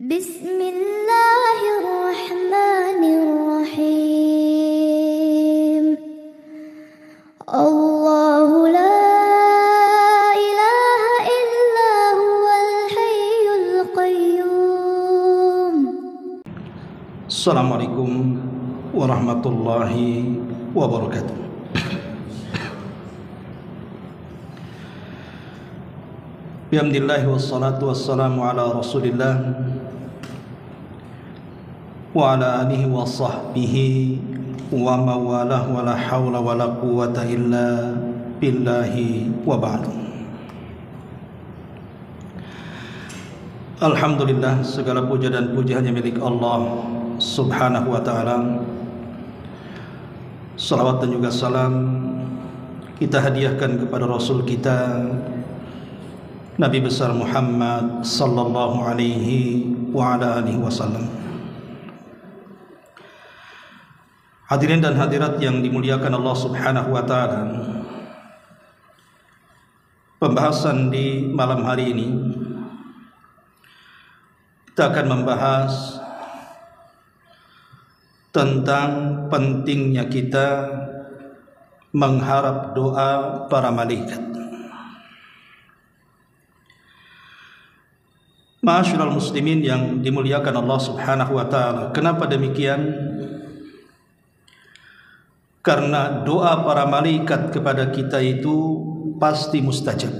Bismillahirrahmanirrahim. Allahu la ilaha illa huwal hayyul qayyum. Assalamualaikum warahmatullahi wabarakatuh. Bihamdillahi wassalatu wassalamu ala rasulillah wa ala alihi wa sahbihi wa mawalah wa la hawla wa la quwata illa billahi wa ba'du. Alhamdulillah, segala puja dan puji hanya milik Allah subhanahu wa ta'ala. Salawat dan juga salam kita hadiahkan kepada Rasul kita Nabi besar Muhammad sallallahu alaihi wa ala alihi wasallam. Hadirin dan hadirat yang dimuliakan Allah subhanahu wa ta'ala, pembahasan di malam hari ini kita akan membahas tentang pentingnya kita mengharap doa para malaikat. Ma'asyiral muslimin yang dimuliakan Allah subhanahu wa ta'ala, kenapa demikian? Karena doa para malaikat kepada kita itu pasti mustajab.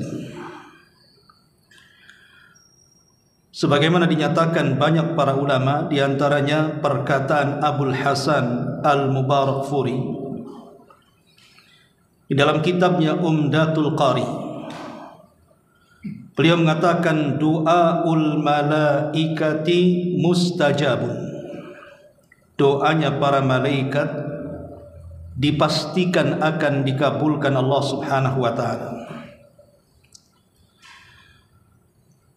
Sebagaimana dinyatakan banyak para ulama, diantaranya perkataan Abul Hasan Al-Mubarakfuri di dalam kitabnya Umdatul Qari. Beliau mengatakan doaul malaikati mustajabun. Doanya para malaikat dipastikan akan dikabulkan Allah subhanahu wa ta'ala.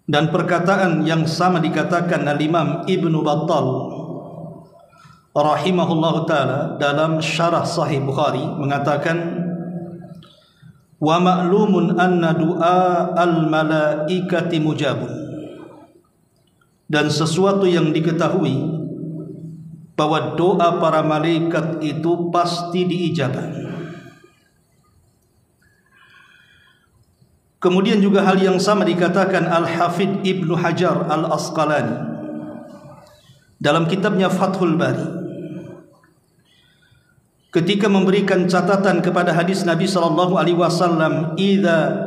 Dan perkataan yang sama dikatakan al-Imam Ibnu Battal rahimahullahu ta'ala dalam syarah Sahih Bukhari, mengatakan wa ma'lumun anna du'a al-malaikati mujabun. Dan sesuatu yang diketahui bahwa doa para malaikat itu pasti diijabah. Kemudian juga hal yang sama dikatakan Al-Hafidh Ibnu Hajar Al-Asqalani dalam kitabnya Fathul Bari, ketika memberikan catatan kepada hadis Nabi sallallahu alaihi wasallam, idza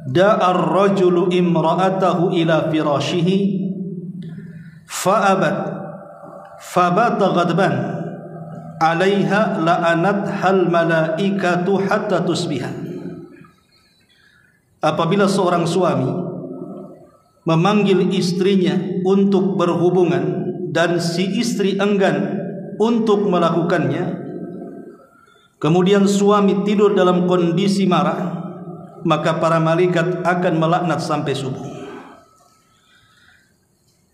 da'a ar-rajulu imra'atahu ila firashihi fa'abat fabata ghadban 'alaiha la'anathal malaikatu hatta tusbiha. Apabila seorang suami memanggil istrinya untuk berhubungan dan si istri enggan untuk melakukannya, kemudian suami tidur dalam kondisi marah, maka para malaikat akan melaknat sampai subuh.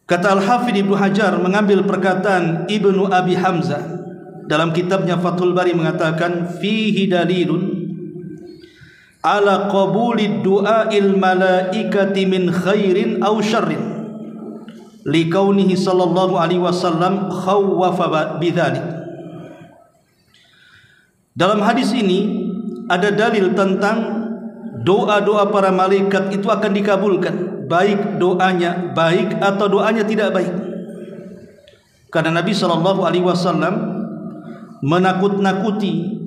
Kata Al-Hafidh Ibnu Hajar mengambil perkataan Ibnu Abi Hamzah dalam kitabnya Fathul Bari, mengatakan fihi dalilun ala qabulid du'ail malaikati min khairin aw syarrin liqaunihi sallallahu alaihi wasallam khawwafa bidzalik. Dalam hadis ini ada dalil tentang doa-doa para malaikat itu akan dikabulkan, baik doanya baik atau doanya tidak baik. Karena Nabi sallallahu alaihi wasallam menakut-nakuti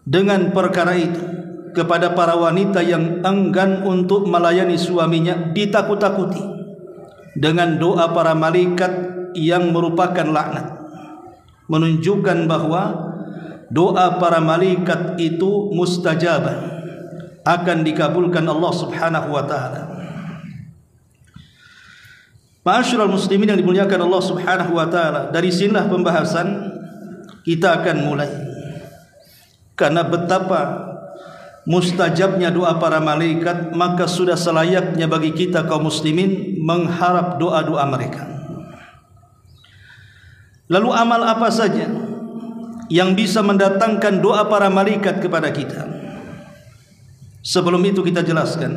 dengan perkara itu kepada para wanita yang enggan untuk melayani suaminya, ditakut-takuti dengan doa para malaikat yang merupakan laknat, menunjukkan bahwa doa para malaikat itu mustajabah, akan dikabulkan Allah subhanahu wa ta'ala. Ma'asyiral muslimin yang dimuliakan Allah subhanahu wa ta'ala, dari sinilah pembahasan kita akan mulai. Karena betapa mustajabnya doa para malaikat, maka sudah selayaknya bagi kita kaum muslimin mengharap doa-doa mereka. Lalu amal apa saja yang bisa mendatangkan doa para malaikat kepada kita? Sebelum itu kita jelaskan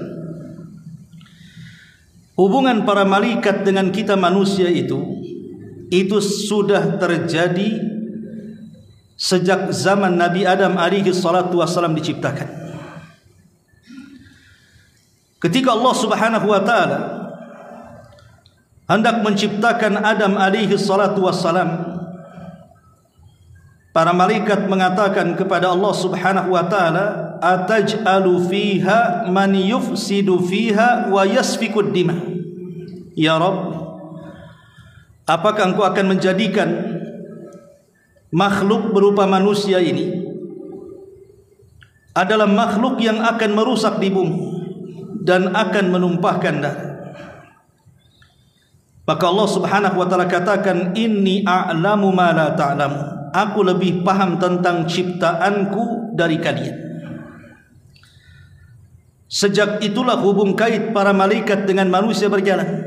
hubungan para malaikat dengan kita manusia itu sudah terjadi sejak zaman Nabi Adam alaihi salatu wassalam diciptakan. Ketika Allah Subhanahu wa taala hendak menciptakan Adam alaihi salatu wassalam, para malaikat mengatakan kepada Allah Subhanahu wa taala, ataj'alu fiha man yufsidu fiha wa yasfikud dima. Ya Rabb, apakah engkau akan menjadikan makhluk berupa manusia ini adalah makhluk yang akan merusak di bumi dan akan menumpahkan darah? Maka Allah Subhanahu wa taala katakan, inni a'lamu ma la ta'lamu. Aku lebih paham tentang ciptaanku dari kalian. Sejak itulah hubung kait para malaikat dengan manusia berjalan.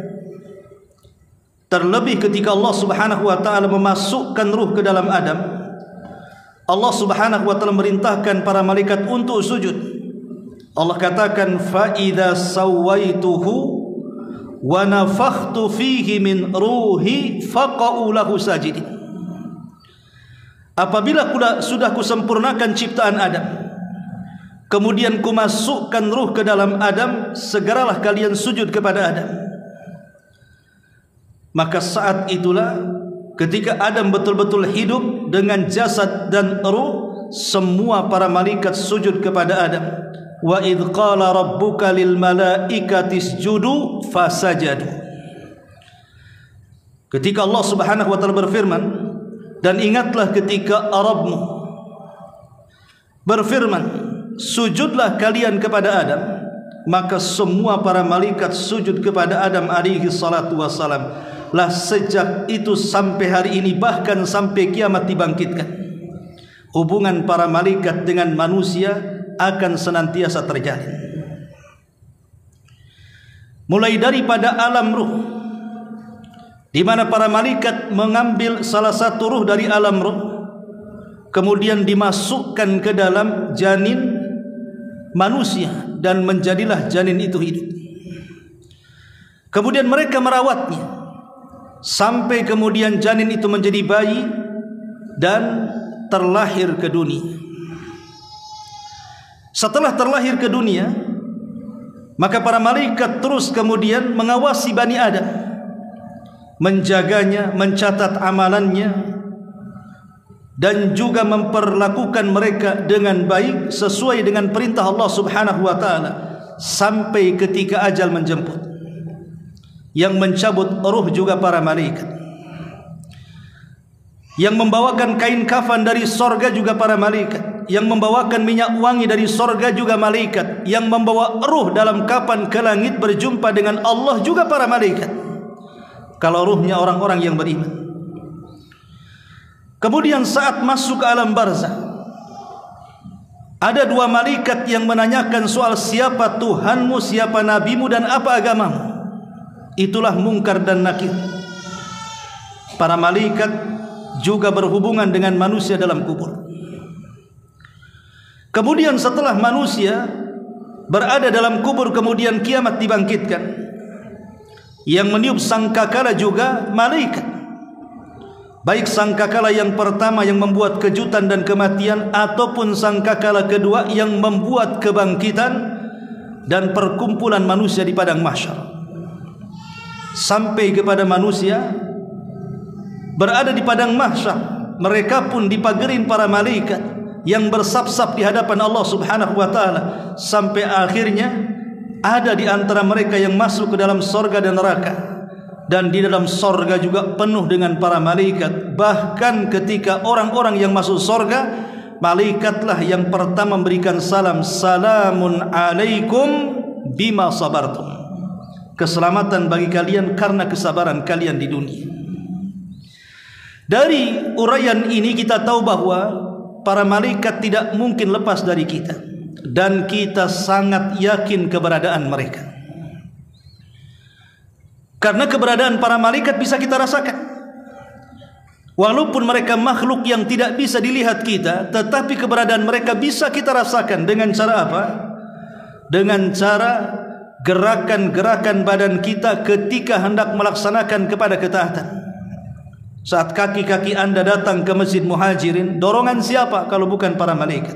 Terlebih ketika Allah Subhanahu wa taala memasukkan ruh ke dalam Adam, Allah Subhanahu wa taala merintahkan para malaikat untuk sujud. Allah katakan, fa idza sawaituhu wa nafakhtu fihi min ruhi faqa'u lahu sajidin. Apabila sudah kusempurnakan ciptaan Adam, kemudian kumasukkan ruh ke dalam Adam, segeralah kalian sujud kepada Adam. Maka saat itulah ketika Adam betul-betul hidup dengan jasad dan ruh, semua para malaikat sujud kepada Adam. Wa idh qala rabbuka lil malaikati isjudu fasajadu. Ketika Allah Subhanahu wa taala berfirman, dan ingatlah ketika Rabbmu berfirman, sujudlah kalian kepada Adam, maka semua para malaikat sujud kepada Adam alaihi salatu wassalam. Lah sejak itu sampai hari ini, bahkan sampai kiamat dibangkitkan, hubungan para malaikat dengan manusia akan senantiasa terjalin. Mulai daripada alam ruh, di mana para malaikat mengambil salah satu ruh dari alam ruh, kemudian dimasukkan ke dalam janin manusia, dan menjadilah janin itu hidup. Kemudian mereka merawatnya sampai kemudian janin itu menjadi bayi dan terlahir ke dunia. Setelah terlahir ke dunia, maka para malaikat terus kemudian mengawasi Bani Adam, menjaganya, mencatat amalannya, dan juga memperlakukan mereka dengan baik sesuai dengan perintah Allah Subhanahu wa taala, sampai ketika ajal menjemput. Yang mencabut ruh juga para malaikat, yang membawakan kain kafan dari sorga juga para malaikat, yang membawakan minyak wangi dari sorga juga malaikat, yang membawa ruh dalam kapan ke langit berjumpa dengan Allah juga para malaikat, kalau ruhnya orang-orang yang beriman. Kemudian saat masuk ke alam barzakh, ada dua malaikat yang menanyakan soal siapa Tuhanmu, siapa nabimu, dan apa agamamu. Itulah Munkar dan Nakir. Para malaikat juga berhubungan dengan manusia dalam kubur. Kemudian setelah manusia berada dalam kubur, kemudian kiamat dibangkitkan. Yang meniup sangkakala juga malaikat, baik sangkakala yang pertama yang membuat kejutan dan kematian, ataupun sangkakala kedua yang membuat kebangkitan dan perkumpulan manusia di padang mahsyar. Sampai kepada manusia berada di padang mahsyar, mereka pun dipagerin para malaikat yang bersap-sap di hadapan Allah Subhanahu wa taala, sampai akhirnya ada di antara mereka yang masuk ke dalam sorga dan neraka. Dan di dalam sorga juga penuh dengan para malaikat. Bahkan ketika orang-orang yang masuk sorga, malaikatlah yang pertama memberikan salam, salamun alaikum bima sabartum, keselamatan bagi kalian karena kesabaran kalian di dunia. Dari uraian ini kita tahu bahwa para malaikat tidak mungkin lepas dari kita, dan kita sangat yakin keberadaan mereka. Karena keberadaan para malaikat bisa kita rasakan. Walaupun mereka makhluk yang tidak bisa dilihat kita, tetapi keberadaan mereka bisa kita rasakan. Dengan cara apa? Dengan cara gerakan-gerakan badan kita ketika hendak melaksanakan kepada ketaatan. Saat kaki-kaki Anda datang ke Masjid Muhajirin, dorongan siapa kalau bukan para malaikat?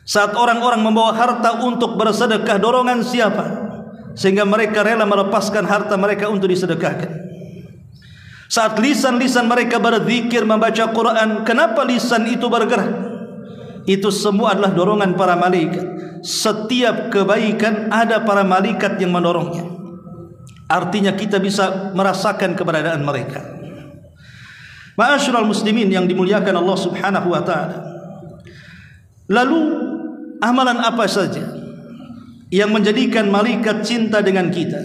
Saat orang-orang membawa harta untuk bersedekah, dorongan siapa? Sehingga mereka rela melepaskan harta mereka untuk disedekahkan. Saat lisan-lisan mereka berzikir, membaca Quran, kenapa lisan itu bergerak? Itu semua adalah dorongan para malaikat. Setiap kebaikan ada para malaikat yang mendorongnya. Artinya kita bisa merasakan keberadaan mereka. Ma'asyiral muslimin yang dimuliakan Allah Subhanahu wa taala. Lalu amalan apa saja yang menjadikan malaikat cinta dengan kita?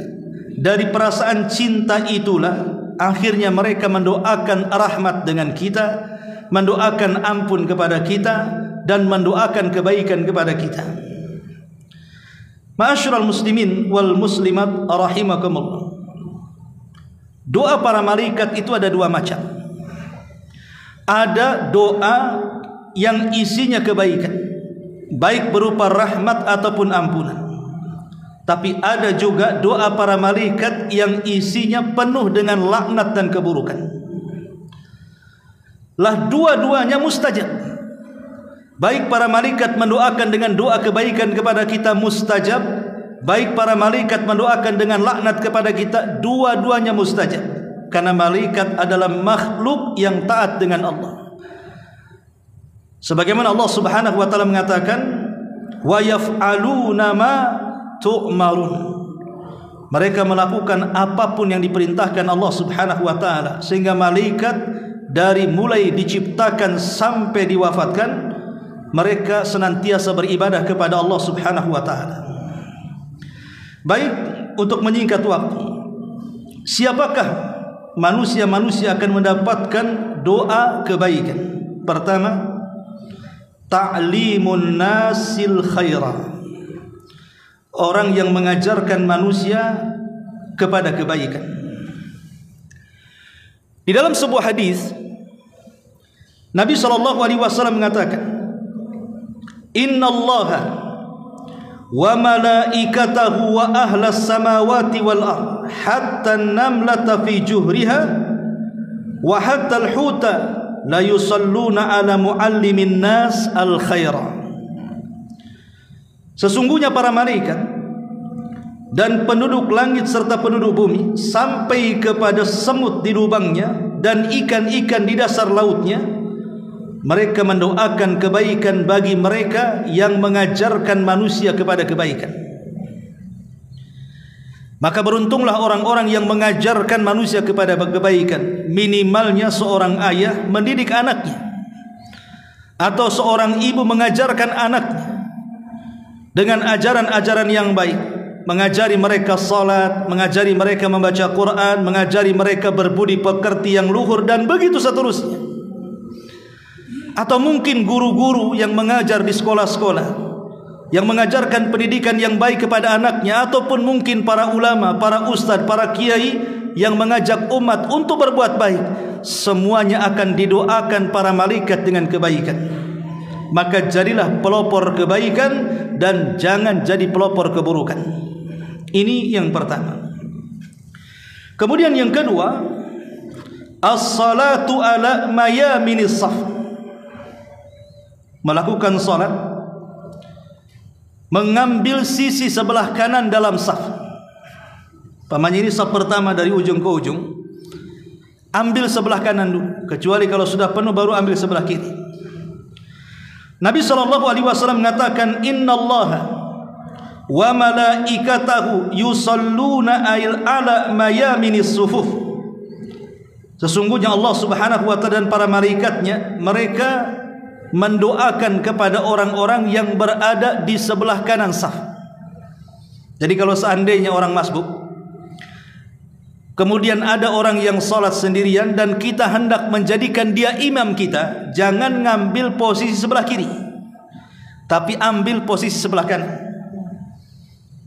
Dari perasaan cinta itulah akhirnya mereka mendoakan rahmat dengan kita, mendoakan ampun kepada kita, dan mendoakan kebaikan kepada kita. Ma'asyiral muslimin wal muslimat rahimakumullah. Doa para malaikat itu ada dua macam. Ada doa yang isinya kebaikan, baik berupa rahmat ataupun ampunan. Tapi ada juga doa para malaikat yang isinya penuh dengan laknat dan keburukan. Lah dua-duanya mustajab. Baik para malaikat mendoakan dengan doa kebaikan kepada kita mustajab, baik para malaikat mendoakan dengan laknat kepada kita, dua-duanya mustajab. Karena malaikat adalah makhluk yang taat dengan Allah. Sebagaimana Allah Subhanahu wa taala mengatakan, wa yaf'aluna ma tu'marun. Mereka melakukan apapun yang diperintahkan Allah Subhanahu wa taala, sehingga malaikat dari mulai diciptakan sampai diwafatkan, mereka senantiasa beribadah kepada Allah Subhanahu wa taala. Baik, untuk menyingkat waktu, siapakah manusia-manusia akan mendapatkan doa kebaikan? Pertama, ta'limun nasil khaira. Orang yang mengajarkan manusia kepada kebaikan. Di dalam sebuah hadis, Nabi SAW mengatakan, Inna Allaha wa malaikatahu wa ahlas samawati wal ard hatta an-namlata fi juhriha wa hatta al-huta la yusalluna ala muallimin nas al-khaira. Sesungguhnya para malaikat dan penduduk langit serta penduduk bumi, sampai kepada semut di lubangnya dan ikan-ikan di dasar lautnya, mereka mendoakan kebaikan bagi mereka yang mengajarkan manusia kepada kebaikan. Maka beruntunglah orang-orang yang mengajarkan manusia kepada kebaikan. Minimalnya seorang ayah mendidik anaknya, atau seorang ibu mengajarkan anaknya dengan ajaran-ajaran yang baik, mengajari mereka salat, mengajari mereka membaca Quran, mengajari mereka berbudi pekerti yang luhur, dan begitu seterusnya. Atau mungkin guru-guru yang mengajar di sekolah-sekolah, yang mengajarkan pendidikan yang baik kepada anaknya, ataupun mungkin para ulama, para ustadz, para kiai yang mengajak umat untuk berbuat baik, semuanya akan didoakan para malaikat dengan kebaikan. Maka jadilah pelopor kebaikan dan jangan jadi pelopor keburukan. Ini yang pertama. Kemudian yang kedua, as-salatu ala mayaminis saf. Melakukan salat, mengambil sisi sebelah kanan dalam saf. Pamannya ini saf pertama dari ujung ke ujung, ambil sebelah kanan dulu, kecuali kalau sudah penuh baru ambil sebelah kiri. Nabi SAW mengatakan, Innallaha wa malaikatahu yusalluna ala mayaminis sufuf. Sesungguhnya Allah Subhanahu wa taala dan para malaikatnya, mereka mendoakan kepada orang-orang yang berada di sebelah kanan saf. Jadi kalau seandainya orang masbuk, kemudian ada orang yang salat sendirian dan kita hendak menjadikan dia imam kita, jangan ngambil posisi sebelah kiri, tapi ambil posisi sebelah kanan.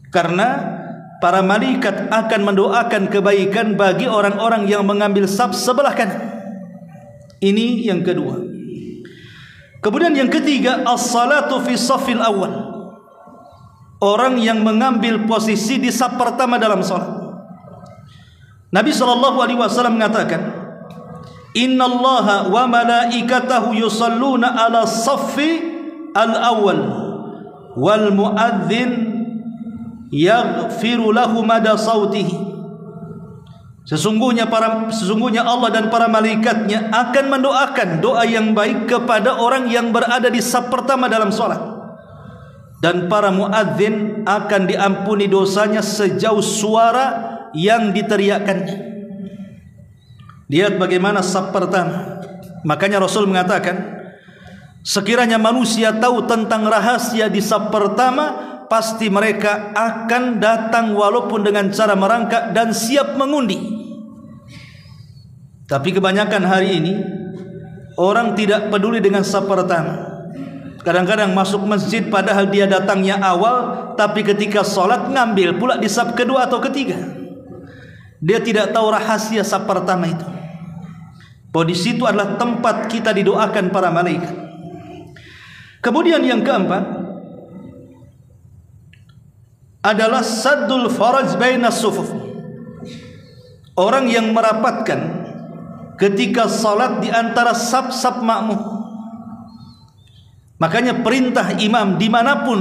Karena para malaikat akan mendoakan kebaikan bagi orang-orang yang mengambil saf sebelah kanan. Ini yang kedua. Kemudian yang ketiga, as-salatu fi safil awal. orang yang mengambil posisi di saf pertama dalam salat. Nabi SAW mengatakan, Innallaha wa malaikatahu yusalluna ala saffi al-awwal wal muadzin yaghfiru lahu mada sautihi. Sesungguhnya Allah dan para malaikatnya akan mendoakan doa yang baik kepada orang yang berada di saf pertama dalam salat, dan para muadzin akan diampuni dosanya sejauh suara yang diteriakkannya. Lihat bagaimana saf pertama. Makanya Rasul mengatakan, sekiranya manusia tahu tentang rahasia di saf pertama, pasti mereka akan datang walaupun dengan cara merangkak dan siap mengundi. Tapi kebanyakan hari ini orang tidak peduli dengan saf pertama. Kadang-kadang masuk masjid padahal dia datangnya awal, tapi ketika sholat ngambil pula di saf kedua atau ketiga. Dia tidak tahu rahasia saf pertama itu. Bahwa di situ adalah tempat kita didoakan para malaikat. Kemudian yang keempat adalah saddul faraj bainas sufuf. Orang yang merapatkan ketika salat di antara saf-saf makmum. Makanya perintah imam dimanapun,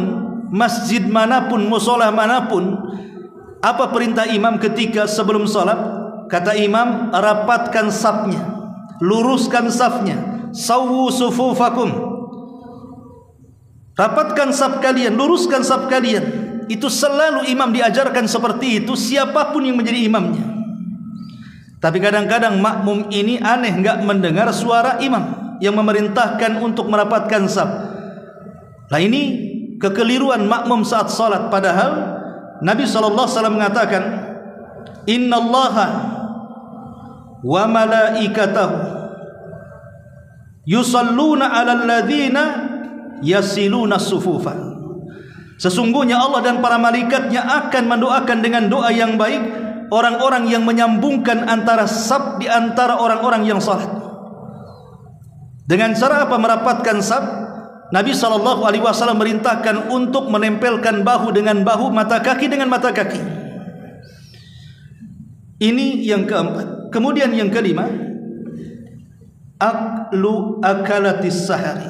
masjid manapun, musola manapun, apa perintah imam ketika sebelum salat? Kata imam, rapatkan safnya, luruskan safnya, sawwu sufufakum. Rapatkan saf kalian, luruskan saf kalian. Itu selalu imam diajarkan seperti itu, siapapun yang menjadi imamnya. Tapi kadang-kadang makmum ini aneh, enggak mendengar suara imam yang memerintahkan untuk merapatkan saf. Nah, ini kekeliruan makmum saat salat. Padahal Nabi SAW mengatakan, Innallaha wa malaikatahu yusalluna 'alal ladzina yasiluna sufufa. Sesungguhnya Allah dan para malaikatnya akan mendoakan dengan doa yang baik orang-orang yang menyambungkan antara saf di antara orang-orang yang salat. Dengan cara apa merapatkan saf? Nabi SAW merintahkan untuk menempelkan bahu dengan bahu, mata kaki dengan mata kaki. Ini yang keempat. Kemudian yang kelima, aklu akalatis sahari.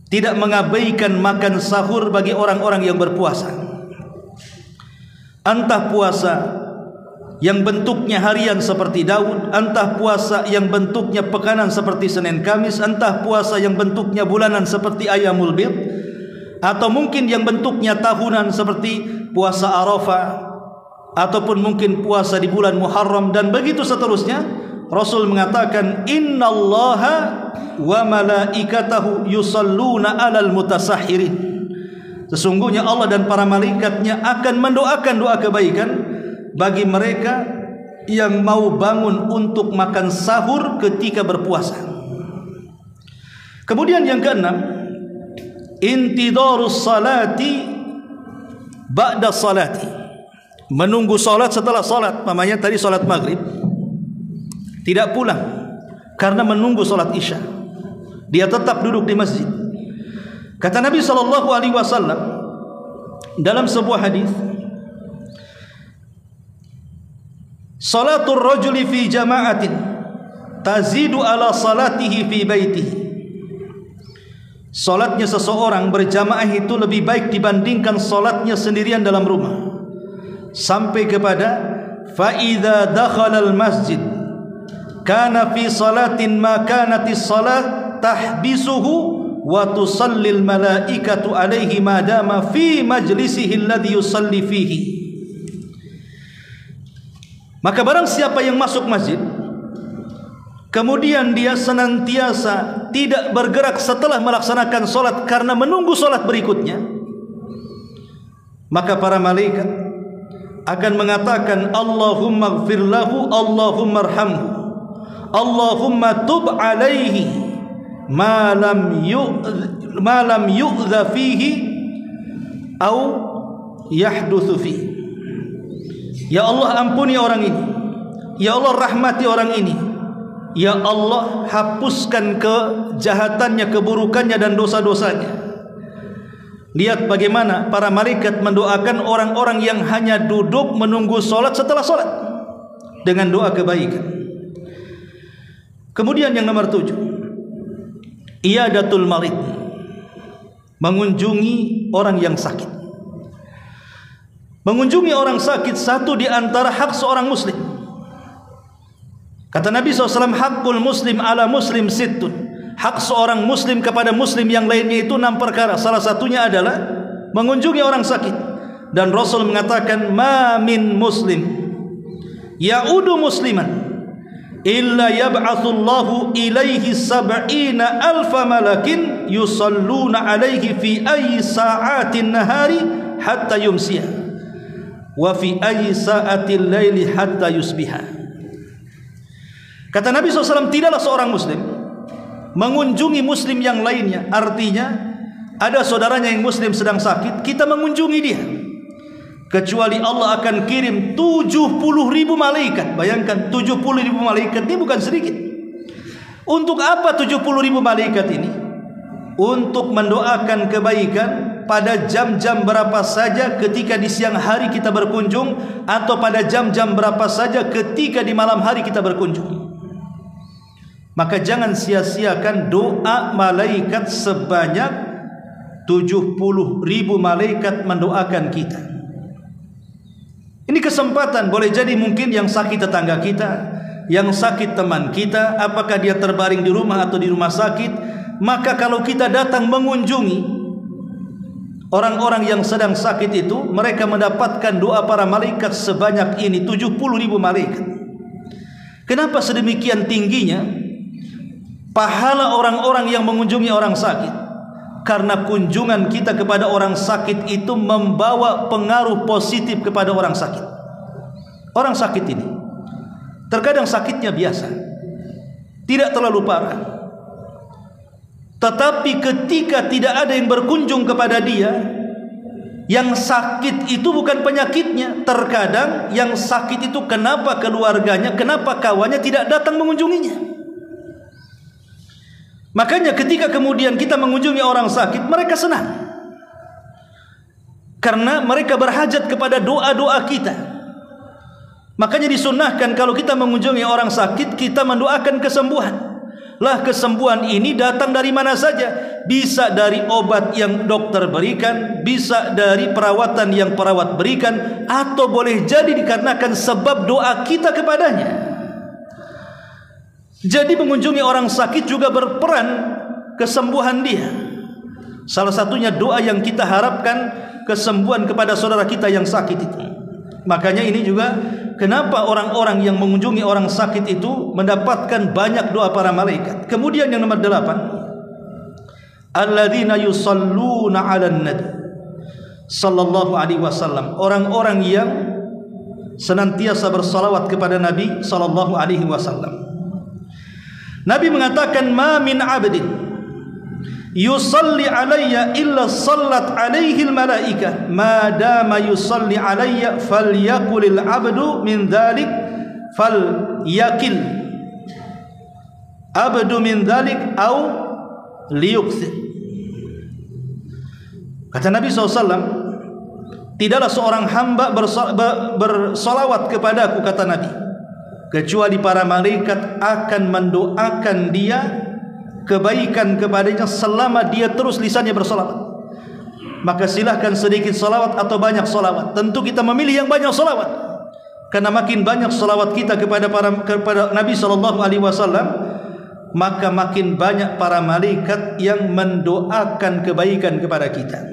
Tidak mengabaikan makan sahur bagi orang-orang yang berpuasa. Entah puasa yang bentuknya harian seperti Daud, entah puasa yang bentuknya pekanan seperti Senin Kamis, entah puasa yang bentuknya bulanan seperti Ayyamul Bid, atau mungkin yang bentuknya tahunan seperti puasa Arafah, ataupun mungkin puasa di bulan Muharram, dan begitu seterusnya. Rasul mengatakan, Innallaha wa malaikatahu yusalluna 'alal mutasahhirin. Sesungguhnya Allah dan para malaikatnya akan mendoakan doa kebaikan bagi mereka yang mau bangun untuk makan sahur ketika berpuasa. Kemudian yang keenam, intidarus salati ba'da salati. Menunggu salat setelah salat. Namanya tadi salat maghrib, tidak pulang karena menunggu salat isya. Dia tetap duduk di masjid. Kata Nabi SAW dalam sebuah hadis, salatul rajuli fi jama'atin tazidu ala salatihi fi baitihi. Salatnya seseorang berjamaah itu lebih baik dibandingkan salatnya sendirian dalam rumah. Sampai kepada fa idza dakhala al masjid kana fi salatin ma kanatis salat tahbisuhu wa tusallil malaikatu alaihi madama fi majlisihi alladhi yusalli fihi. Maka barang siapa yang masuk masjid kemudian dia senantiasa tidak bergerak setelah melaksanakan salat karena menunggu salat berikutnya, maka para malaikat akan mengatakan, Allahumma ighfir lahu, Allahumma arhamhu, Allahumma tub alaihi ma lam yu'dha fihi au yahduthu fihi. Ya Allah, ampuni orang ini, ya Allah rahmati orang ini, ya Allah hapuskan kejahatannya, keburukannya dan dosa-dosanya. Lihat bagaimana para malaikat mendoakan orang-orang yang hanya duduk menunggu solat setelah solat dengan doa kebaikan. Kemudian yang nomor 7, iyadatul marid, mengunjungi orang yang sakit. Mengunjungi orang sakit satu di antara hak seorang muslim. Kata Nabi SAW, hakul muslim ala muslim sittun. Hak seorang muslim kepada muslim yang lainnya itu 6 perkara. Salah satunya adalah mengunjungi orang sakit. Dan Rasul mengatakan, ma min muslim ya'udu musliman illa yab'atsullahu ilaihi sab'ina alfa malakin yusalluna alaihi fi ayyi sa'atin nahari hatta yumsiya wa fi ayyi sa'atil laili hatta yusbiha. Kata Nabi SAW, tidaklah seorang muslim mengunjungi muslim yang lainnya. Artinya ada saudaranya yang muslim sedang sakit, kita mengunjungi dia, kecuali Allah akan kirim 70.000 malaikat. Bayangkan 70.000 malaikat ini bukan sedikit. Untuk apa 70.000 malaikat ini? Untuk mendoakan kebaikan pada jam-jam berapa saja ketika di siang hari kita berkunjung, atau pada jam-jam berapa saja ketika di malam hari kita berkunjung. Maka jangan sia-siakan doa malaikat sebanyak 70.000 malaikat mendoakan kita. Ini kesempatan. Boleh jadi mungkin yang sakit tetangga kita, yang sakit teman kita, apakah dia terbaring di rumah atau di rumah sakit. Maka kalau kita datang mengunjungi orang-orang yang sedang sakit itu, mereka mendapatkan doa para malaikat sebanyak ini, 70.000 malaikat. Kenapa sedemikian tingginya pahala orang-orang yang mengunjungi orang sakit? Karena kunjungan kita kepada orang sakit itu membawa pengaruh positif kepada orang sakit. Orang sakit ini terkadang sakitnya biasa, tidak terlalu parah, tetapi ketika tidak ada yang berkunjung kepada dia, yang sakit itu bukan penyakitnya. Terkadang yang sakit itu kenapa keluarganya, kenapa kawannya tidak datang mengunjunginya. Makanya ketika kemudian kita mengunjungi orang sakit, mereka senang, karena mereka berhajat kepada doa-doa kita. Makanya disunnahkan kalau kita mengunjungi orang sakit, kita mendoakan kesembuhan. Lah kesembuhan ini datang dari mana saja. Bisa dari obat yang dokter berikan, bisa dari perawatan yang perawat berikan, atau boleh jadi dikarenakan sebab doa kita kepadanya. Jadi mengunjungi orang sakit juga berperan kesembuhan dia. Salah satunya doa yang kita harapkan kesembuhan kepada saudara kita yang sakit itu. Makanya ini juga kenapa orang-orang yang mengunjungi orang sakit itu mendapatkan banyak doa para malaikat. Kemudian yang nomor 8, alladzina yusalluna 'alan nabi sallallahu alaihi wasallam, orang-orang yang senantiasa bersalawat kepada Nabi sallallahu alaihi wasallam. Nabi mengatakan, ma min 'abdin yusalli alayya illa sallat alaihi al-malaikah ma dama yusalli alayya falyakulil 'abdu min dhalik falyakil abdu min dhalik au liyukthir. Kata Nabi SAW, tidaklah seorang hamba bersalawat kepadaku, kata Nabi, kecuali para malaikat akan mendoakan dia kebaikan kepadanya selama dia terus lisannya bersalawat. Maka silahkan sedikit salawat atau banyak salawat. Tentu kita memilih yang banyak salawat, karena makin banyak salawat kita kepada Nabi SAW, maka makin banyak para malaikat yang mendoakan kebaikan kepada kita.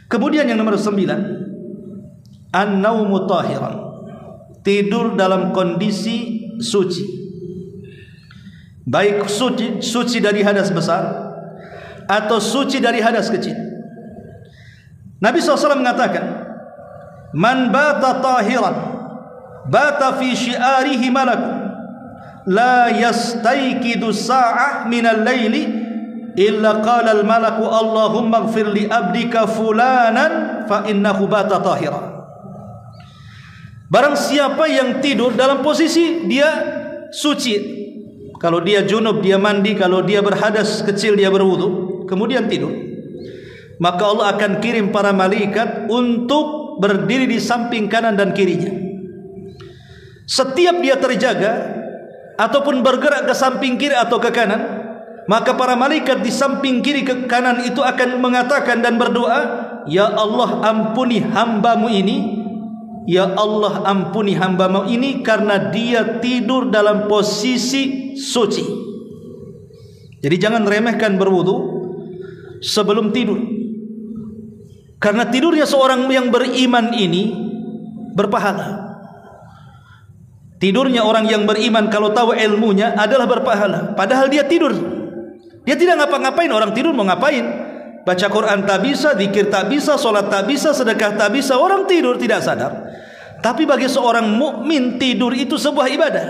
Kemudian yang nomor 9, an-naumu tahiran, tidur dalam kondisi suci, baik suci dari hadas besar atau suci dari hadas kecil. Nabi SAW mengatakan, man bata tahiran bata fi syi'arihi malakun la yastayqidu sa'ah minal laili illa qala al malaku Allahumma ighfir li abdika fulanan fa innahu bata tahiran. Barang siapa yang tidur dalam posisi dia suci, kalau dia junub dia mandi, kalau dia berhadas kecil dia berwudu, kemudian tidur, maka Allah akan kirim para malaikat untuk berdiri di samping kanan dan kirinya. Setiap dia terjaga ataupun bergerak ke samping kiri atau ke kanan, maka para malaikat di samping kiri ke kanan itu akan mengatakan dan berdoa, ya Allah ampuni hambamu ini, ya Allah ampuni hambamu ini karena dia tidur dalam posisi suci. Jadi jangan remehkan berwudu sebelum tidur, karena tidurnya seorang yang beriman ini berpahala. Tidurnya orang yang beriman kalau tahu ilmunya adalah berpahala. Padahal dia tidur, dia tidak ngapa-ngapain. Orang tidur mau ngapain? Baca Quran tak bisa, zikir tak bisa, solat tak bisa, sedekah tak bisa. Orang tidur tidak sadar. Tapi bagi seorang mukmin tidur itu sebuah ibadah.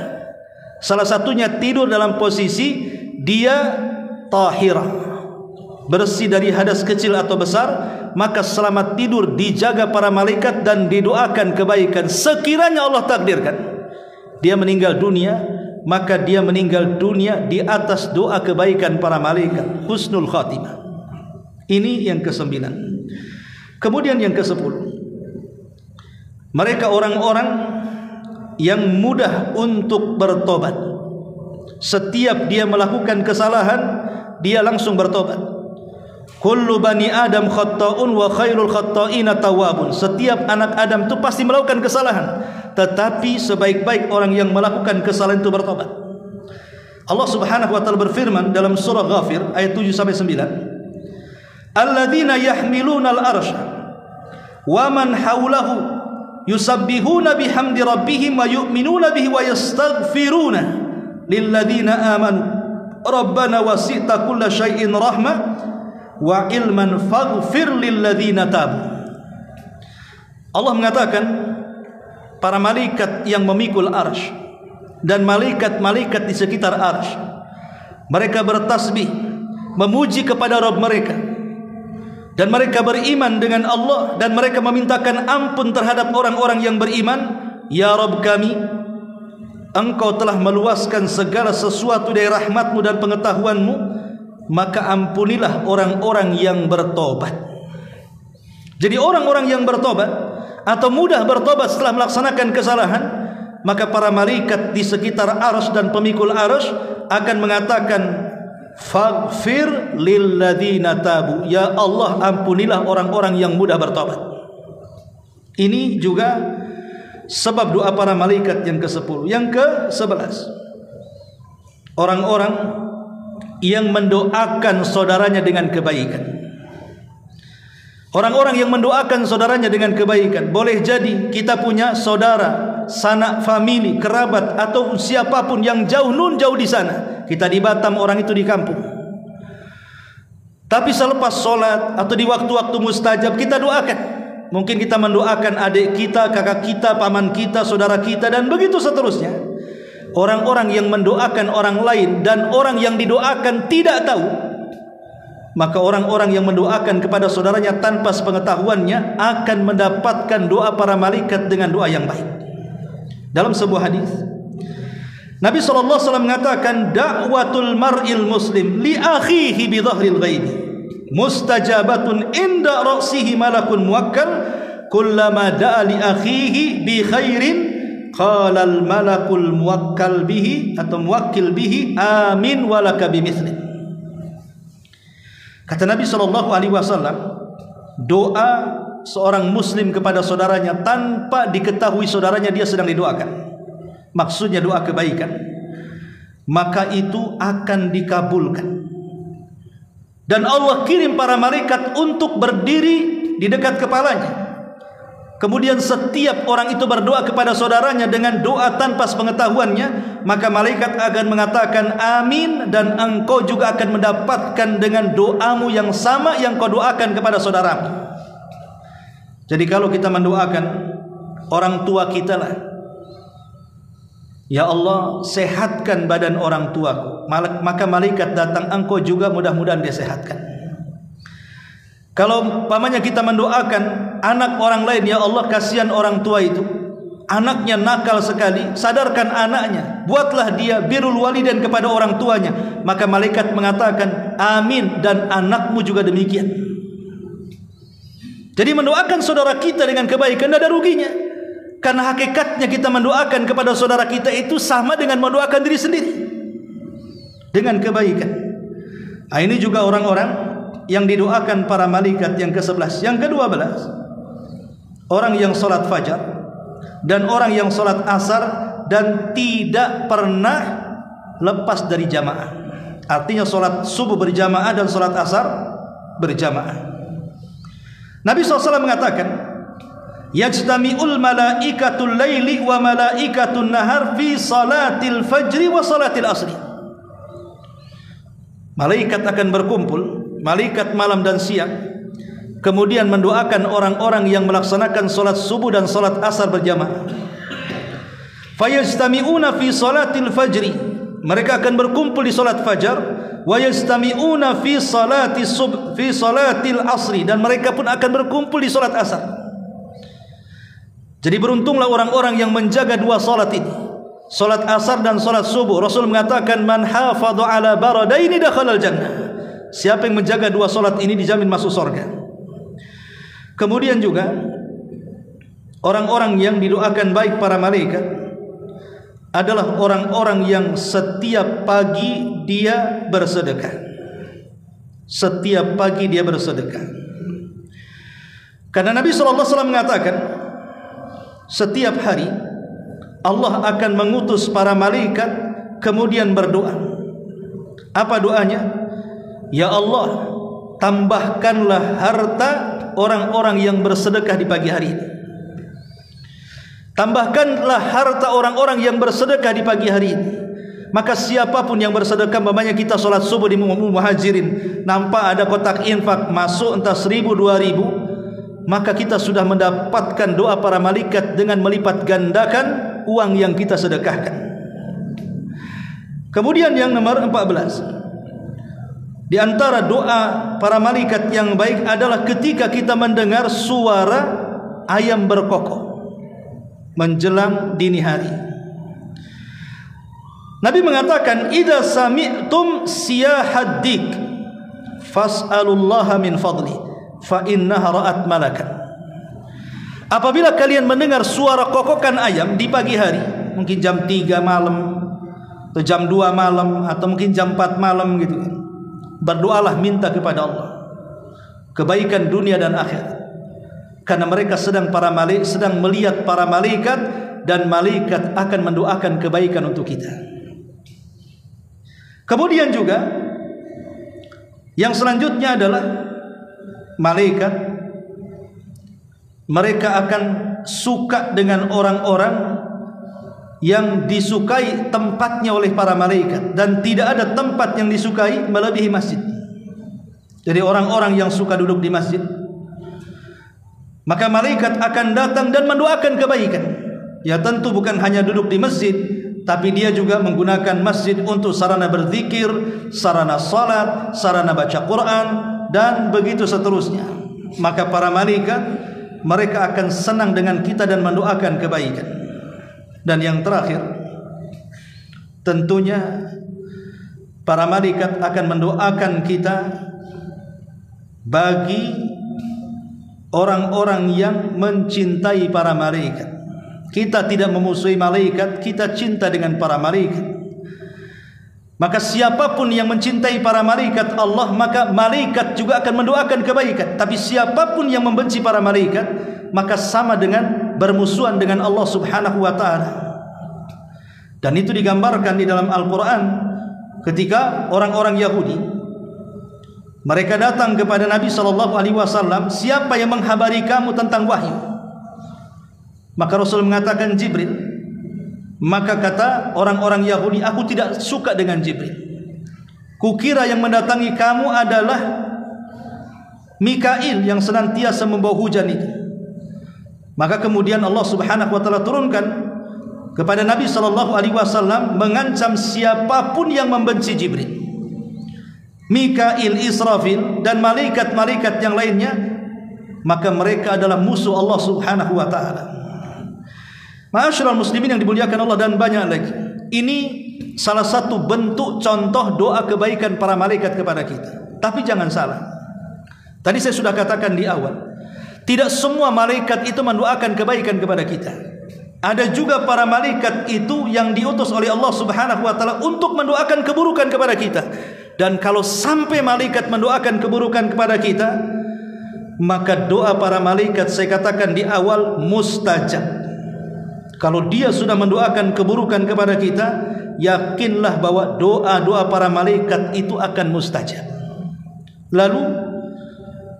Salah satunya tidur dalam posisi dia tahirah, bersih dari hadas kecil atau besar. Maka selamat tidur dijaga para malaikat dan didoakan kebaikan. Sekiranya Allah takdirkan dia meninggal dunia, maka dia meninggal dunia di atas doa kebaikan para malaikat, husnul khatimah. Ini yang ke-9. Kemudian yang ke-10, mereka orang-orang yang mudah untuk bertobat. Setiap dia melakukan kesalahan, dia langsung bertobat. Kullu bani Adam khatta'un wa khairul khatta'ina tawwabun. Setiap anak Adam itu pasti melakukan kesalahan, tetapi sebaik-baik orang yang melakukan kesalahan itu bertobat. Allah Subhanahu wa taala berfirman dalam surah Ghafir ayat 7 sampai 9. Alladzina yahmiluna al-arsy wa man hawlahu yusabbihuna bihamdi rabbihim wa yu'minuna bihi wa yastaghfiruna lilladzina amanu rabbana wasi'ta kulla syai'in rahmah wa ilman faghfir lilladzina tabu. Allah mengatakan para malaikat yang memikul arsy dan malaikat-malaikat di sekitar arsy, mereka bertasbih memuji kepada Rabb mereka, dan mereka beriman dengan Allah, dan mereka memintakan ampun terhadap orang-orang yang beriman. Ya Rabb kami, Engkau telah meluaskan segala sesuatu dari rahmat-Mu dan pengetahuan-Mu, maka ampunilah orang-orang yang bertobat. Jadi orang-orang yang bertobat atau mudah bertobat setelah melaksanakan kesalahan, maka para malaikat di sekitar arsy dan pemikul arsy akan mengatakan, faghfir lilladzina tabu, ya Allah ampunilah orang-orang yang mudah bertobat. Ini juga sebab doa para malaikat yang ke-10. Yang ke-11, orang-orang yang mendoakan saudaranya dengan kebaikan. Orang-orang yang mendoakan saudaranya dengan kebaikan. Boleh jadi kita punya saudara, sanak famili, kerabat, atau siapapun yang jauh jauh di sana. Kita di Batam, orang itu di kampung. Tapi selepas sholat atau di waktu-waktu mustajab kita doakan. Mungkin kita mendoakan adik kita, kakak kita, paman kita, saudara kita, dan begitu seterusnya. Orang-orang yang mendoakan orang lain dan orang yang didoakan tidak tahu, maka orang-orang yang mendoakan kepada saudaranya tanpa sepengetahuannya akan mendapatkan doa para malaikat dengan doa yang baik. Dalam sebuah hadis, Nabi SAW mengatakan, da'watul mar'il muslim li akhihi bi dhahril ghaibi mustajabatun inda ra'sihi malakun muwakkal kullama da'a li akhihi bi khairin qala al malakul muwakkal bihi atau muwakkil bihi amin walaka bimithli. Kata Nabi SAW, doa seorang muslim kepada saudaranya tanpa diketahui saudaranya dia sedang didoakan, maksudnya doa kebaikan, maka itu akan dikabulkan. Dan Allah kirim para malaikat untuk berdiri di dekat kepalanya. Kemudian setiap orang itu berdoa kepada saudaranya dengan doa tanpa sepengetahuannya, maka malaikat akan mengatakan amin, dan engkau juga akan mendapatkan dengan doamu yang sama yang kau doakan kepada saudaramu. Jadi kalau kita mendoakan orang tua kita lah, ya Allah sehatkan badan orang tuaku, maka malaikat datang, engkau juga mudah-mudahan dia sehatkan. Kalau pamannya kita mendoakan anak orang lain, ya Allah kasihan orang tua itu, anaknya nakal sekali, sadarkan anaknya, buatlah dia birrul walidain kepada orang tuanya, maka malaikat mengatakan amin, dan anakmu juga demikian. Jadi mendoakan saudara kita dengan kebaikan tidak ada ruginya. Karena hakikatnya kita mendoakan kepada saudara kita itu sama dengan mendoakan diri sendiri dengan kebaikan. Nah, ini juga orang-orang yang didoakan para malaikat yang ke-11. Yang ke-12, orang yang salat fajar dan orang yang salat asar dan tidak pernah lepas dari jamaah. Artinya salat subuh berjamaah dan salat asar berjamaah. Nabi SAW mengatakan, yajtami'ul malaikatul laili wa malaikatun nahar fi salatil fajri wa salatil asri. Malaikat akan berkumpul, malaikat malam dan siang, kemudian mendoakan orang-orang yang melaksanakan salat subuh dan salat asar berjamaah. Fayajtami'una fi salatil fajri, mereka akan berkumpul di salat fajar. Wa yajtami'una fi salatil asri, dan mereka pun akan berkumpul di salat asar. Jadi beruntunglah orang-orang yang menjaga dua salat ini, salat asar dan salat subuh. Rasul mengatakan, man hafadha ala baradaini dakhalal jannah. Siapa yang menjaga dua salat ini dijamin masuk surga. Kemudian juga orang-orang yang didoakan baik para malaikat adalah orang-orang yang setiap pagi dia bersedekah. Setiap pagi dia bersedekah. Karena Nabi SAW mengatakan, setiap hari Allah akan mengutus para malaikat kemudian berdoa. Apa doanya? Ya Allah, tambahkanlah harta orang-orang yang bersedekah di pagi hari ini. Tambahkanlah harta orang-orang yang bersedekah di pagi hari ini. Maka siapapun yang bersedekah, umpamanya kita sholat subuh di Muhajirin, nampak ada kotak infak masuk entah 1.000, 2.000, maka kita sudah mendapatkan doa para malaikat dengan melipat gandakan uang yang kita sedekahkan. Kemudian yang nomor 14, di antara doa para malaikat yang baik adalah ketika kita mendengar suara ayam berkokok menjelang dini hari. Nabi mengatakan, idza sami'tum siyahad dik fas'alullaha min fadli fa innaha ra'at malakan. Apabila kalian mendengar suara kokokan ayam di pagi hari, mungkin jam 3 malam atau jam 2 malam atau mungkin jam 4 malam gitu, berdoalah, minta kepada Allah kebaikan dunia dan akhirat. Karena mereka sedang melihat para malaikat, dan malaikat akan mendoakan kebaikan untuk kita. Kemudian juga yang selanjutnya adalah malaikat, mereka akan suka dengan orang-orang yang disukai tempatnya oleh para malaikat, dan tidak ada tempat yang disukai melebihi masjid. Jadi orang-orang yang suka duduk di masjid, maka malaikat akan datang dan mendoakan kebaikan. Ya tentu bukan hanya duduk di masjid, tapi dia juga menggunakan masjid untuk sarana berzikir, sarana salat, sarana baca Quran, dan begitu seterusnya. Maka para malaikat, mereka akan senang dengan kita dan mendoakan kebaikan. Dan yang terakhir, tentunya para malaikat akan mendoakan kita bagi orang-orang yang mencintai para malaikat. Kita tidak memusuhi malaikat, kita cinta dengan para malaikat. Maka siapapun yang mencintai para malaikat Allah, maka malaikat juga akan mendoakan kebaikan. Tapi siapapun yang membenci para malaikat, maka sama dengan bermusuhan dengan Allah Subhanahu wa ta'ala. Dan itu digambarkan di dalam Al-Quran ketika orang-orang Yahudi, mereka datang kepada Nabi SAW, siapa yang menghabari kamu tentang wahyu? Maka Rasul mengatakan Jibril. Maka kata orang-orang Yahudi, aku tidak suka dengan Jibril. Kukira yang mendatangi kamu adalah Mikail yang senantiasa membawa hujan itu. Maka kemudian Allah Subhanahu wa ta'ala turunkan kepada Nabi SAW, mengancam siapapun yang membenci Jibril, Mikail, Israfil, dan malaikat-malaikat yang lainnya, maka mereka adalah musuh Allah Subhanahu wa ta'ala. Ma'asyiral muslimin yang dimuliakan Allah, dan banyak lagi. Ini salah satu bentuk contoh doa kebaikan para malaikat kepada kita. Tapi jangan salah, tadi saya sudah katakan di awal, Tidak semua malaikat itu mendoakan kebaikan kepada kita. Ada juga para malaikat itu yang diutus oleh Allah Subhanahu wa taala untuk mendoakan keburukan kepada kita. Dan kalau sampai malaikat mendoakan keburukan kepada kita, maka doa para malaikat saya katakan di awal mustajab. Kalau dia sudah mendoakan keburukan kepada kita, yakinlah bahwa doa-doa para malaikat itu akan mustajab. Lalu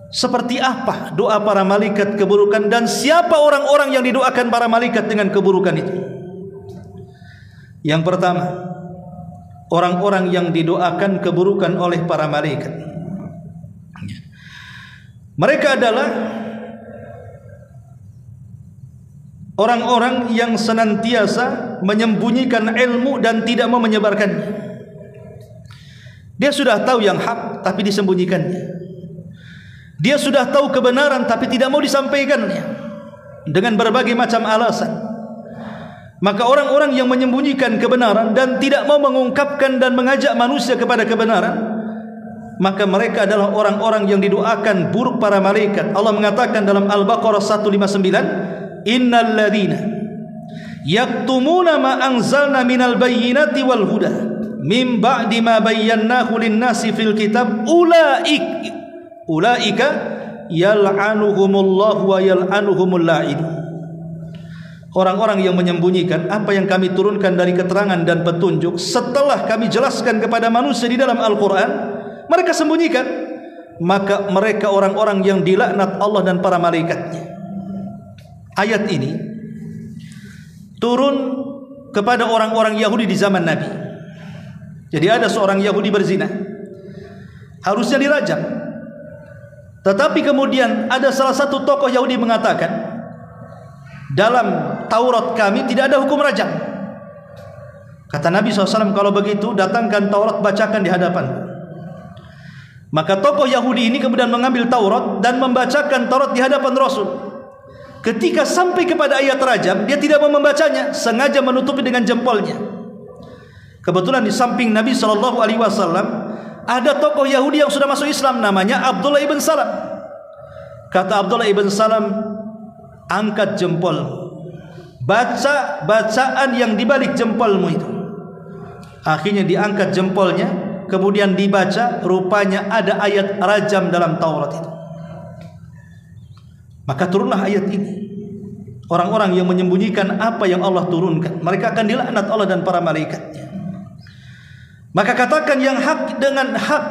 seperti apa doa para malaikat keburukan, dan siapa orang-orang yang didoakan para malaikat dengan keburukan itu? Yang pertama, orang-orang yang didoakan keburukan oleh para malaikat, mereka adalah orang-orang yang senantiasa menyembunyikan ilmu dan tidak mau menyebarkannya. Dia sudah tahu yang hak tapi disembunyikannya. Dia sudah tahu kebenaran tapi tidak mau disampaikannya dengan berbagai macam alasan. Maka orang-orang yang menyembunyikan kebenaran dan tidak mau mengungkapkan dan mengajak manusia kepada kebenaran, maka mereka adalah orang-orang yang didoakan buruk para malaikat. Allah mengatakan dalam Al-Baqarah 159, innal ladzina yaktumuna ma anzalna minal bayyinati wal huda min ba'di ma bayyanahu lin-nasi fil kitab ulaika yal'anuhumullahu wa yal'anuhumul la'in. Orang-orang yang menyembunyikan apa yang kami turunkan dari keterangan dan petunjuk setelah kami jelaskan kepada manusia di dalam Al-Quran, mereka sembunyikan, maka mereka orang-orang yang dilaknat Allah dan para malaikatnya. Ayat ini turun kepada orang-orang Yahudi di zaman Nabi. Jadi ada seorang Yahudi berzina, harusnya dirajam. Tetapi kemudian ada salah satu tokoh Yahudi mengatakan, dalam Taurat kami tidak ada hukum rajam. Kata Nabi SAW, kalau begitu datangkan Taurat, bacakan di hadapan. Maka tokoh Yahudi ini kemudian mengambil Taurat dan membacakan Taurat di hadapan Rasul. Ketika sampai kepada ayat rajam, dia tidak mau membacanya, sengaja menutupi dengan jempolnya. Kebetulan di samping Nabi SAW ada tokoh Yahudi yang sudah masuk Islam, namanya Abdullah ibn Salam. Kata Abdullah ibn Salam, angkat jempolmu, baca bacaan yang dibalik jempolmu itu. Akhirnya diangkat jempolnya, kemudian dibaca, rupanya ada ayat rajam dalam Taurat itu. Maka turunlah ayat ini. Orang-orang yang menyembunyikan apa yang Allah turunkan, mereka akan dilaknat Allah dan para malaikatnya. Maka katakan yang hak dengan hak,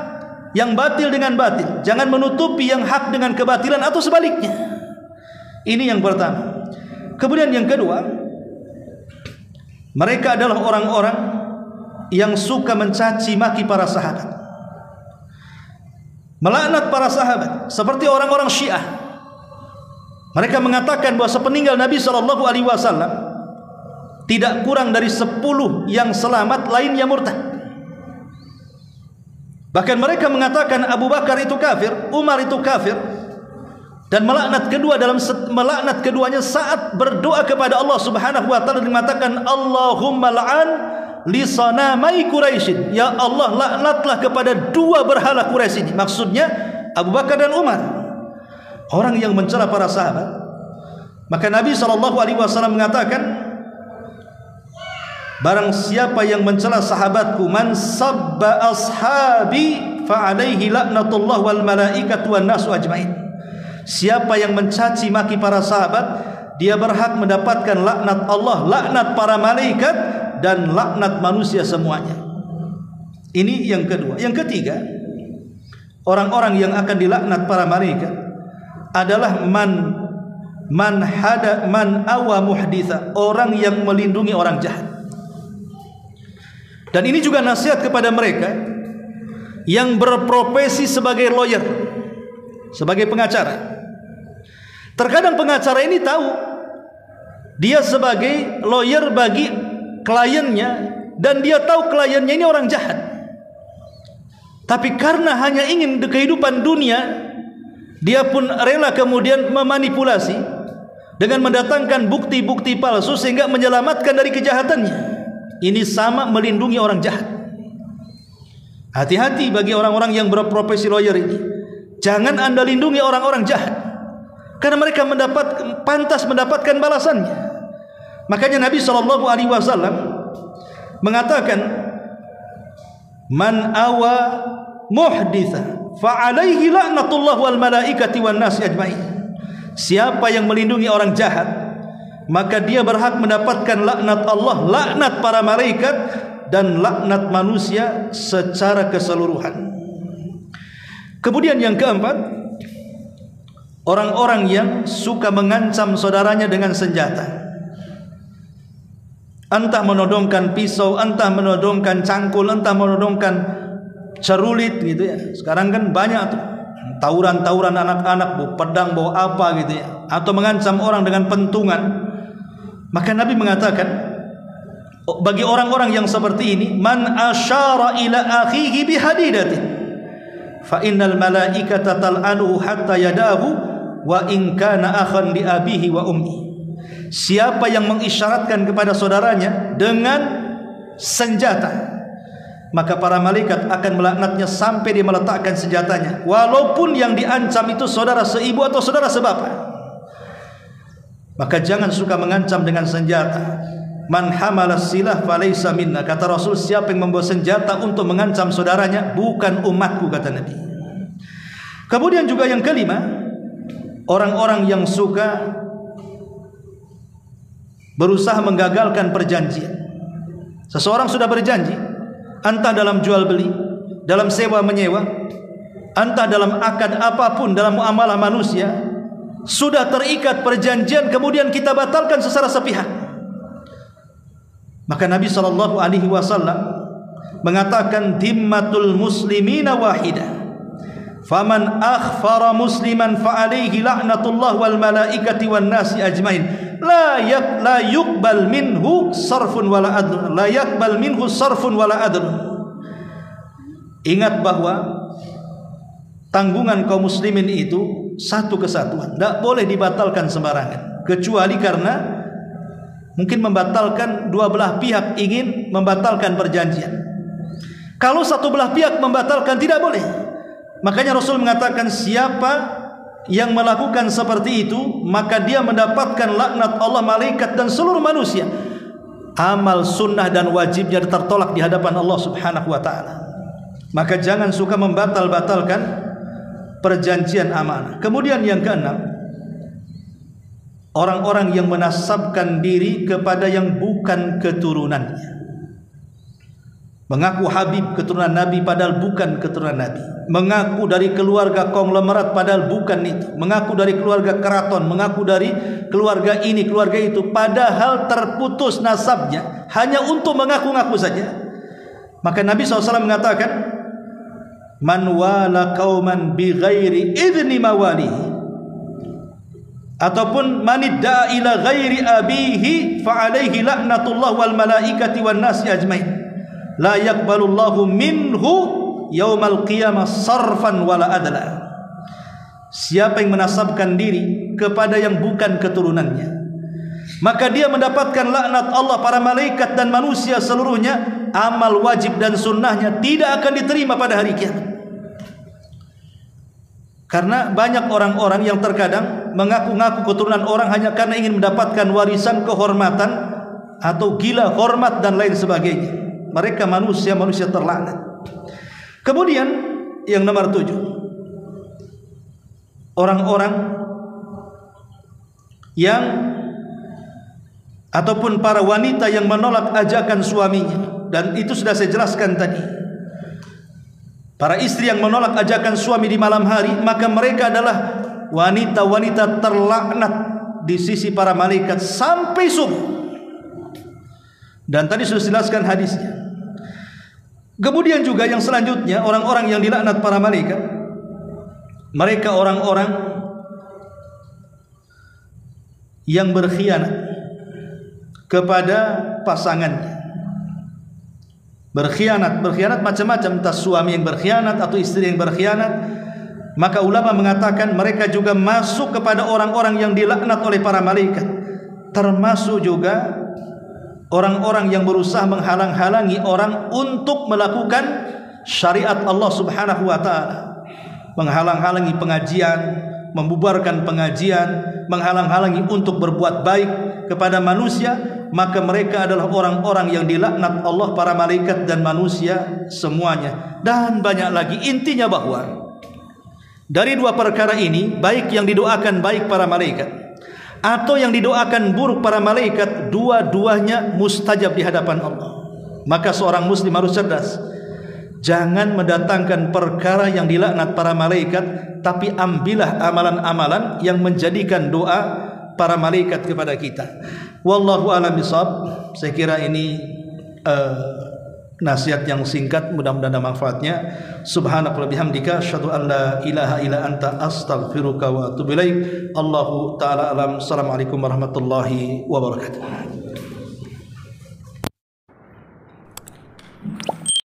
yang batil dengan batil. Jangan menutupi yang hak dengan kebatilan atau sebaliknya. Ini yang pertama. Kemudian yang kedua, mereka adalah orang-orang yang suka mencaci maki para sahabat, melaknat para sahabat, seperti orang-orang Syiah. Mereka mengatakan bahwa sepeninggal Nabi SAW tidak kurang dari 10 yang selamat, lainnya murtad. Bahkan mereka mengatakan Abu Bakar itu kafir, Umar itu kafir, dan melaknat keduanya saat berdoa kepada Allah Subhanahu wa taala, mengatakan Allahumma la'an li sanamai Quraisy. Ya Allah, laknatlah kepada dua berhala Quraisy ini. Maksudnya Abu Bakar dan Umar, orang yang mencela para sahabat. Maka Nabi SAW mengatakan, barang siapa yang mencela sahabatku, man sabba ashabi fa alaihi laknatullah wal malaikatu wan nasu ajmain. Siapa yang mencaci maki para sahabat, dia berhak mendapatkan laknat Allah, laknat para malaikat, dan laknat manusia semuanya. Ini yang kedua. Yang ketiga, orang-orang yang akan dilaknat para malaikat adalah man awa muhditha, orang yang melindungi orang jahat. Dan ini juga nasihat kepada mereka yang berprofesi sebagai lawyer, sebagai pengacara. Terkadang pengacara ini tahu dia sebagai lawyer bagi kliennya, dan dia tahu kliennya ini orang jahat. Tapi karena hanya ingin kehidupan dunia, dia pun rela kemudian memanipulasi dengan mendatangkan bukti-bukti palsu sehingga menyelamatkan dari kejahatannya. Ini sama melindungi orang jahat. Hati-hati bagi orang-orang yang berprofesi lawyer ini. Jangan Anda lindungi orang-orang jahat. karena mereka pantas mendapatkan balasannya. Makanya Nabi SAW mengatakan, man awa muhditha fa alaihi laknatullah wal malaikati wan nasi ajmain. Siapa yang melindungi orang jahat, maka dia berhak mendapatkan laknat Allah, laknat para malaikat, dan laknat manusia secara keseluruhan. Kemudian yang keempat, orang-orang yang suka mengancam saudaranya dengan senjata. Entah menodongkan pisau, entah menodongkan cangkul, entah menodongkan cerulit gitu ya. Sekarang kan banyak tuh tawuran-tawuran anak-anak bawa pedang, bawa apa gitu ya, atau mengancam orang dengan pentungan. Maka Nabi mengatakan, bagi orang-orang yang seperti ini, man asyara ila akhihi bihadidatin fa innal malaikata tal'anuhu hatta yadahu wa in kana akhan li abihi wa ummi. Siapa yang mengisyaratkan kepada saudaranya dengan senjata, maka para malaikat akan melaknatnya sampai dia meletakkan senjatanya, walaupun yang diancam itu saudara seibu atau saudara sebapak. Maka jangan suka mengancam dengan senjata. Man hamalas silah falaysa minna. Kata Rasul, siapa yang membawa senjata untuk mengancam saudaranya bukan umatku, kata Nabi. Kemudian juga yang kelima, orang-orang yang suka berusaha menggagalkan perjanjian. Seseorang sudah berjanji, entah dalam jual beli, dalam sewa menyewa, entah dalam akad apapun, dalam muamalah manusia, sudah terikat perjanjian, kemudian kita batalkan secara sepihak. Maka Nabi SAW mengatakan, dimmatul muslimina wahidah, faman akhfara musliman fa alaihi laknatullah wal malaikati wan nasi ajmain. La yuqbal minhu sarfun wala adl. La yaqbal minhu sarfun wala adl. Ingat bahwa tanggungan kaum muslimin itu satu kesatuan, tidak boleh dibatalkan sembarangan, kecuali karena mungkin membatalkan dua belah pihak ingin membatalkan perjanjian. Kalau satu belah pihak membatalkan, tidak boleh. Makanya Rasul mengatakan, siapa yang melakukan seperti itu, maka dia mendapatkan laknat Allah, malaikat, dan seluruh manusia. Amal sunnah dan wajibnya tertolak di hadapan Allah Subhanahu wa ta'ala. Maka jangan suka membatal-batalkan perjanjian amanah. Kemudian yang keenam, orang-orang yang menasabkan diri kepada yang bukan keturunannya. Mengaku Habib keturunan Nabi padahal bukan keturunan Nabi. Mengaku dari keluarga konglomerat padahal bukan itu. Mengaku dari keluarga keraton, mengaku dari keluarga ini, keluarga itu, padahal terputus nasabnya hanya untuk mengaku-ngaku saja. Maka Nabi SAW mengatakan, man wala qauman bi ghairi idzni mawalihi, ataupun man idda'a ila ghairi abihi fa alaihi laknatullah wal malaikati wan nasi ajmain. La yaqbalullahu minhu yaumal qiyamah sarfan wala adla. Siapa yang menasabkan diri kepada yang bukan keturunannya, maka dia mendapatkan laknat Allah, para malaikat, dan manusia seluruhnya. Amal wajib dan sunnahnya tidak akan diterima pada hari kiamat. Karena banyak orang-orang yang terkadang mengaku-ngaku keturunan orang hanya karena ingin mendapatkan warisan, kehormatan, atau gila hormat dan lain sebagainya. Mereka manusia-manusia terlaknat. Kemudian yang nomor 7, orang-orang yang ataupun para wanita yang menolak ajakan suaminya, dan itu sudah saya jelaskan tadi. Para istri yang menolak ajakan suami di malam hari, maka mereka adalah wanita-wanita terlaknat di sisi para malaikat sampai subuh. Dan tadi sudah jelaskan hadisnya. Kemudian juga yang selanjutnya, orang-orang yang dilaknat para malaikat, mereka orang-orang yang berkhianat kepada pasangannya. Berkhianat macam-macam, entah suami yang berkhianat atau istri yang berkhianat. Maka ulama mengatakan mereka juga masuk kepada orang-orang yang dilaknat oleh para malaikat. Termasuk juga orang-orang yang berusaha menghalang-halangi orang untuk melakukan syariat Allah Subhanahu wa ta'ala. Menghalang-halangi pengajian, membubarkan pengajian, menghalang-halangi untuk berbuat baik kepada manusia, maka mereka adalah orang-orang yang dilaknat Allah, para malaikat dan manusia semuanya. Dan banyak lagi. Intinya bahwa dari dua perkara ini, baik yang didoakan baik para malaikat atau yang didoakan buruk para malaikat, dua-duanya mustajab di hadapan Allah. Maka seorang muslim harus cerdas. Jangan mendatangkan perkara yang dilaknat para malaikat, tapi ambillah amalan-amalan yang menjadikan doa para malaikat kepada kita. Wallahu a'lam bishawab. Saya kira ini nasihat yang singkat, mudah-mudahan ada manfaatnya. Subhanakallahumma bihamdika asyhadu an la ilaha illa anta astaghfiruka wa atubu ilaik. Allahu taala alam. Assalamualaikum warahmatullahi wabarakatuh.